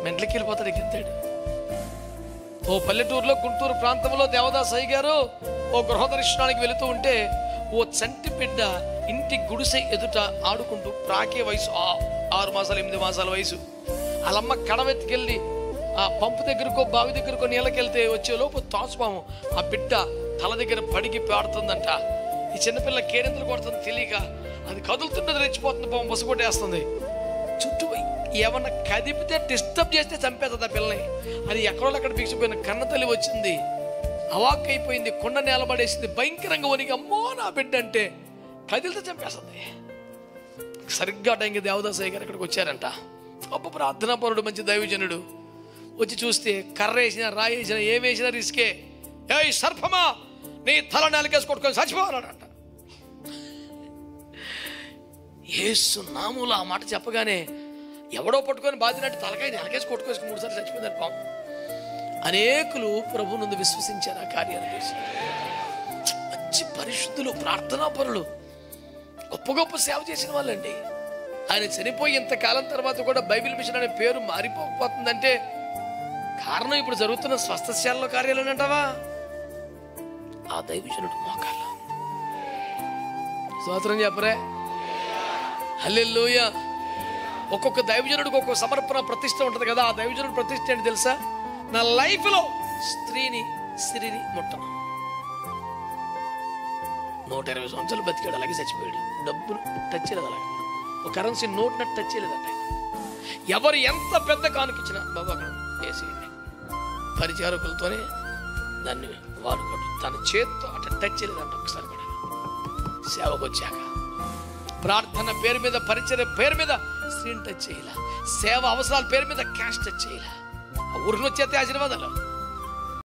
మెంట్లకి వెళ్ళిపోతాడు, ఎక్కింతాడు. ఓ పల్లెటూరులో గుంటూరు ప్రాంతంలో దేవదాస్ అయ్య గారు ఓ గృహదర్శనానికి వెళుతూ ఉంటే ఓ చంటి బిడ్డ ఇంటి గుడిసె ఎదుట ఆడుకుంటూ ప్రాకే వయసు 6 మాసాలు 8 మాసాల వయసు. వాళ్ళమ్మ కడవెత్తికెళ్ళి ఆ పంపు దగ్గరకో బావి దగ్గరకో నీళ్ళకెళ్తే వచ్చేలోపు తాచుపాము ఆ బిడ్డ తల దగ్గర పడికి పాడుతుందంట. ఈ చిన్నపిల్ల కేరింతలు కొడుతుంది తెలియక, అది కదులుతున్నది, రెచ్చిపోతుంది, పాము బస్సు కొట్టేస్తుంది. చుట్టూ ఏమన్నా కదిపితే డిస్టర్బ్ చేస్తే చంపేస్తుంది ఆ పిల్లని. అది ఎక్కడో అక్కడ బిగిసిపోయిన కన్న తల్లి వచ్చింది, అవాక్ అయిపోయింది, కొండ నేలబడేసింది, భయంకరంగా వనికి అమ్మో నా బిడ్డ అంటే కదిలితే చంపేస్తుంది. సరిగ్గా టైంకి దేవదాసయ్య గారు ఇక్కడికి వచ్చారంట. గొప్ప ప్రార్థనాపరుడు, మంచి దైవజనుడు. వచ్చి చూస్తే కర్ర వేసినా రాయి వేసినా ఏమేసినా రిస్కే. ఏయ్ సర్పమా, నీ తల నేలకేసి కొట్టుకొని చచ్చిపోవాలంట. యేసు నామములో ఆ మాట చెప్పగానే ఎవడో పట్టుకొని బాధినట్టు తలకాయ నేలకేసి కొట్టుకొని 3 సార్లు చచ్చిపోయిందని పాము. అనేకులు ప్రభు నందు విశ్వసించారు ఆ కార్యాన్ని చేసి. మంచి పరిశుద్ధులు, ప్రార్థనాపరులు, గొప్ప గొప్ప సేవ చేసిన వాళ్ళండి. ఆయన చనిపోయి ఇంతకాలం తర్వాత కూడా బైబిల్ మిషన్ అనే పేరు మారిపోతుందంటే కారణం ఇప్పుడు జరుగుతున్న స్వస్థశాలలో కార్యాలు అంటావా? ఆ దైవజనుడు మోకాళ్ళు. స్తోత్రం చెప్పరే, హల్లెలూయా. ఒక్కొక్క దైవజనుడికి ఒక్కొక్క సమర్పణ ప్రతిష్ట ఉంటుంది కదా. ఆ దైవజనుడు ప్రతిష్ట ఏంటి తెలుసా? నా లైఫ్లో స్త్రీని ముట్టను. 120 సంవత్సరాలు బతికాడు, అలాగే చచ్చిపోయాడు. డబ్బులు టచ్ చేయలేదు, అలాగే ఒక కరెన్సీ నోట్ నట్టు టచ్ చేయలేదంట. ఎవరు ఎంత పెద్ద కానుకిచ్చినా బాబు అక్కడ వేసేయండి, పరిచారకులతోనే దాన్ని వాడుకోవడం. తన చేతితో అట్లా టచ్ చేయలేదంట ఒకసారి కూడా. సేవకు వచ్చాక ప్రార్థన పేరు మీద, పరిచర్య పేరు మీద స్త్రీని టచ్ చేయాల, సేవ అవసరాల పేరు మీద క్యాష్ టచ్ చేయాల. ఊరికి వచ్చేస్తే ఆశీర్వాదాలు.